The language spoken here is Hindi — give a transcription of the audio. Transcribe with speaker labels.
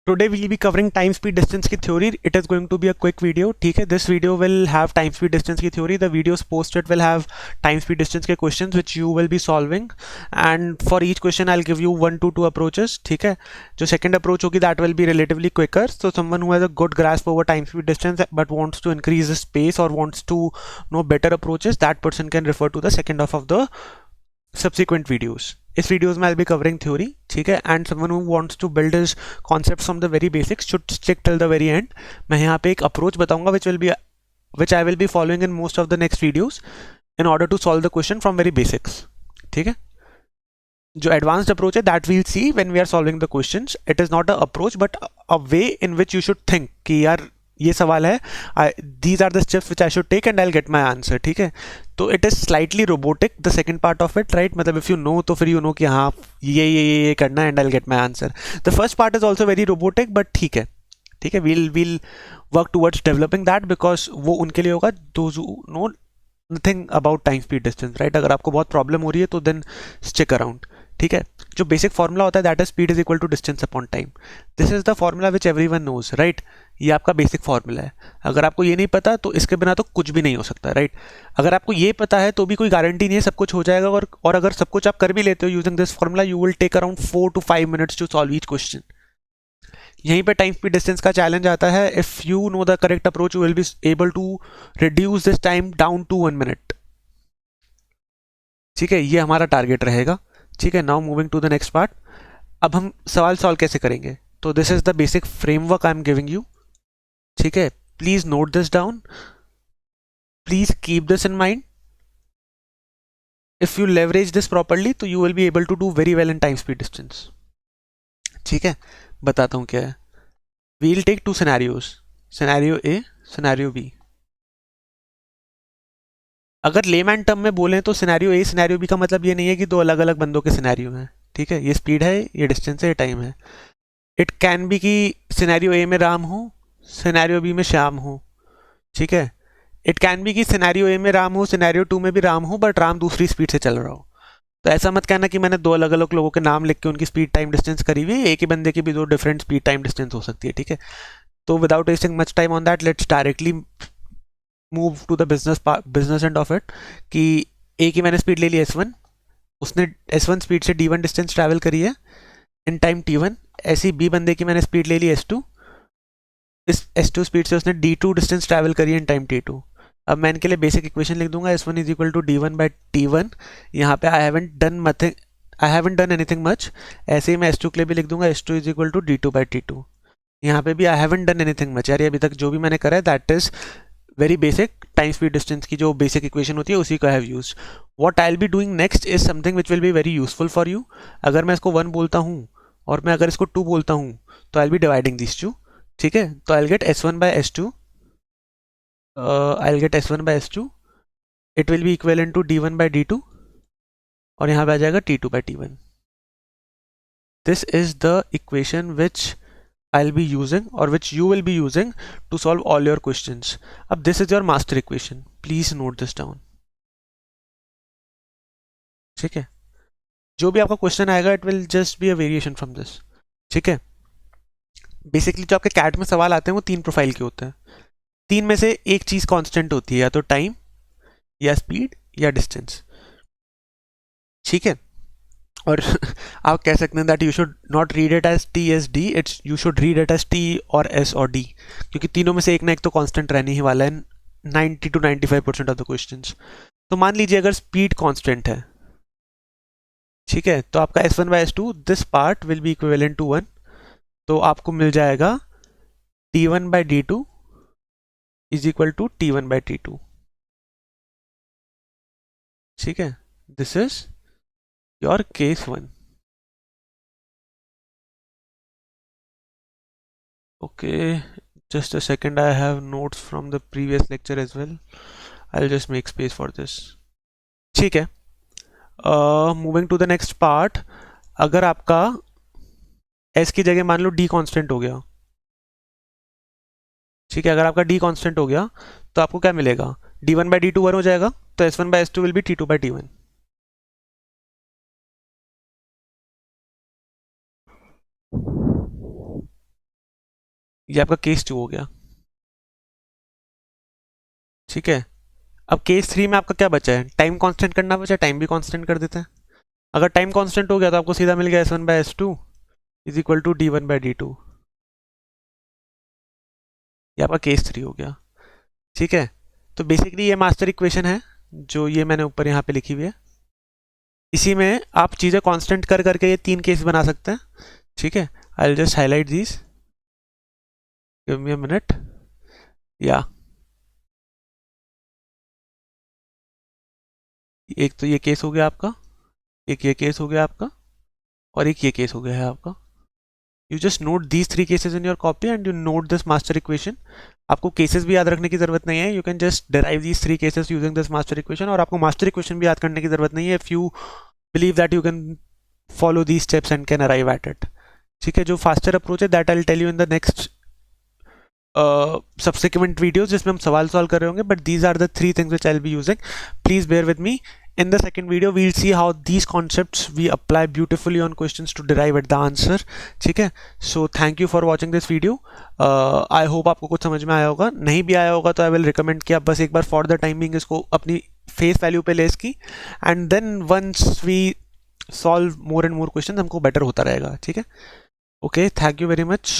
Speaker 1: Today we'll be covering time speed distance की theory. It is going to be a quick video. ठीक है, this video will have time speed distance की theory. The videos posted will have time speed distance के questions which you will be solving, and for each question I'll give you 1 to 2 approaches. ठीक है, जो second approach होगी that will be relatively quicker. So someone who has a good grasp over time speed distance but wants to increase the space or wants to know better approaches, that person can refer to the second half of the subsequent videos. इस वीडियोस में I'll be covering theory, ठीक है, and someone who wants to build his concepts from the very basics should stick till the very end. मैं यहाँ पे एक approach बताऊंगा which I will be following in most of the next videos in order to solve the question from very basics. ठीक है, जो advanced approach है that we'll see when we are solving the questions. It is not a approach but a way in which you should think कि यार ये सवाल है, these are the steps which I should take and I'll get my answer. ठीक है, तो it is slightly robotic the second part of it, right? मतलब इफ यू नो तो फिर यू नो कि हाँ ये करना है and I will get my answer. The first part is also very robotic but ठीक है, ठीक है, we'll work towards developing that because वो उनके लिए होगा those who know nothing about time speed distance, right? अगर आपको बहुत प्रॉब्लम हो रही है तो देन स्टिक अराउंड. ठीक है, जो बेसिक फॉर्मूला होता है that is speed is equal to distance upon time. This is the formula which everyone knows, right? ये आपका बेसिक फॉर्मूला है. अगर आपको ये नहीं पता तो इसके बिना तो कुछ भी नहीं हो सकता, राइट? अगर आपको ये पता है तो भी कोई गारंटी नहीं है सब कुछ हो जाएगा, और अगर सब कुछ आप कर भी लेते हो using this formula you will take around 4 to 5 minutes to solve each question. यहीं पे टाइम स्पीड डिस्टेंस का चैलेंज आता है. If you know the correct approach you will be able to reduce this time down to 1 minute. ठीक है, ये हमारा टारगेट रहेगा. ठीक है, now moving to the next part. अब हम सवाल सॉल्व कैसे करेंगे? तो this is the basic framework I am giving you. ठीक है, please note this down, please keep this in mind. If you leverage this properly तो you will be able to do very well in time speed distance. ठीक है, बताता हूं क्या है. We will take 2 scenarios, scenario A, scenario B. अगर लेमैन टर्म में बोलें तो सिनेरियो ए सिनेरियो बी का मतलब ये नहीं है कि दो अलग अलग बंदों के सिनेरियो हैं. ठीक है, ये स्पीड है, ये डिस्टेंस है, ये टाइम है. इट कैन बी कि सिनेरियो ए में राम हो, सिनेरियो बी में श्याम हो. ठीक है, इट कैन बी कि सिनेरियो ए में राम हो, सिनेरियो 2 में भी राम हो, बट राम दूसरी स्पीड से चल रहा हो. तो ऐसा मत कहना कि मैंने दो अलग अलग लोगों के नाम लिख के उनकी स्पीड टाइम डिस्टेंस करी हुई है. एक ही बंदे की भी दो डिफरेंट स्पीड टाइम डिस्टेंस हो सकती है. ठीक है, तो without wasting much time on that let's directly move to the business end of it. कि ए की मैंने स्पीड ले ली S1, उसने S1 स्पीड से D1 डिस्टेंस ट्रैवल करी है इन टाइम T1. ऐसी बी बंदे की मैंने स्पीड ले ली S2, इस S2 स्पीड से उसने D2 डिस्टेंस ट्रैवल करी है इन टाइम T2. अब मैं इनके लिए बेसिक इक्वेशन लिख दूंगा. S1 is equal to D1 by T1. यहाँ पे I haven't done anything much. ऐसे ही मैं S2 के लिए भी लिख दूंगा S2 is equal to D2 by T2. यहाँ पे भी I haven't done anything much. यार अभी तक जो भी मैंने करा है that is very basic. Time speed distance की जो बेसिक इक्वेशन होती है उसी को I have used. What I will be doing next is something which will be very useful for you. अगर मैं इसको 1 बोलता हूँ और मैं अगर इसको 2 बोलता हूँ तो I will be dividing this 2. ठीक है, तो I will get S1 by S2, I will get S1 by S2. It will be equivalent to D1 by D2 और यहाँ पे आ जाएगा T2 by T1. This is the equation which I'll be using or which you will be using to solve all your questions. अब this is your master equation. Please note this down. ठीक है, जो भी आपका क्वेश्चन आएगा it will just be a variation from this. ठीक है, बेसिकली जो आपके कैट में सवाल आते हैं वो 3 प्रोफाइल के होते हैं. 3 में से एक चीज कांस्टेंट होती है, या तो टाइम या स्पीड या डिस्टेंस. ठीक है, और आप कह सकते हैं that you should not read it as T S D, it's you should read it as T और एस और डी, क्योंकि तीनों में से एक ना एक तो कांस्टेंट रहने ही वाला है 90 to 95% ऑफ द क्वेश्चंस. तो मान लीजिए अगर स्पीड कांस्टेंट है, ठीक है, तो आपका S1 by S2 this part will be equivalent to 1. तो आपको मिल जाएगा T1 by D2 is equal to T1 by T2. ठीक है, this is your case 1. Okay, just a second, I have notes from the previous lecture as well. I'll just make space for this. ठीक है, moving to the next part. अगर आपका S की जगह मान लो D कांस्टेंट हो गया, ठीक है, अगर आपका D कांस्टेंट हो गया तो आपको क्या मिलेगा? D1 बाई D2 1 हो जाएगा, तो S1 by S2 will be T2 by T1. ये आपका केस 2 हो गया, ठीक है। अब केस 3 में आपका क्या बचा है, टाइम कांस्टेंट करना बचा है, टाइम भी कांस्टेंट कर देते हैं। अगर टाइम कांस्टेंट हो गया तो आपको सीधा मिल गया S1/S2 is equal to D1/D2। ये आपका केस 3 हो गया, ठीक है। तो बेसिकली ये मास्टर इक्वेशन है जो ये मैंने ऊपर यहाँ पे लिखी हुई है। इसी में आप चीज़ें कांस्टेंट कर करके ये 3 केस बना सकते हैं, ठीक है। I will just highlight this, give me a minute. या एक तो ये केस हो गया आपका, एक ये केस हो गया आपका, और एक ये केस हो गया है आपका। You just note these 3 cases in your copy and you note this master equation. आपको केसेस भी याद रखने की जरूरत नहीं है, you can just derive these 3 cases using this master equation. और आपको मास्टर इक्वेशन भी याद करने की जरूरत नहीं है if you believe that you can follow these steps and can arrive at it, ठीक है। जो फास्टर अप्रोच है that I will tell you in the next subsequent videos जिसमें हम सवाल सॉल्व कर रहे होंगे, but these are the 3 things which I'll be using. Please bear with me. In the second video we'll see how these concepts we apply beautifully on questions to derive at the answer, ठीक है। So thank you for watching this video. I hope आपको कुछ समझ में आया होगा, नहीं भी आया होगा तो I will recommend कि आप बस एक बार for the time being इसको अपनी face value पे ले इसकी, and then once we solve more and more questions हमको better होता रहेगा, ठीक है। Okay, thank you very much.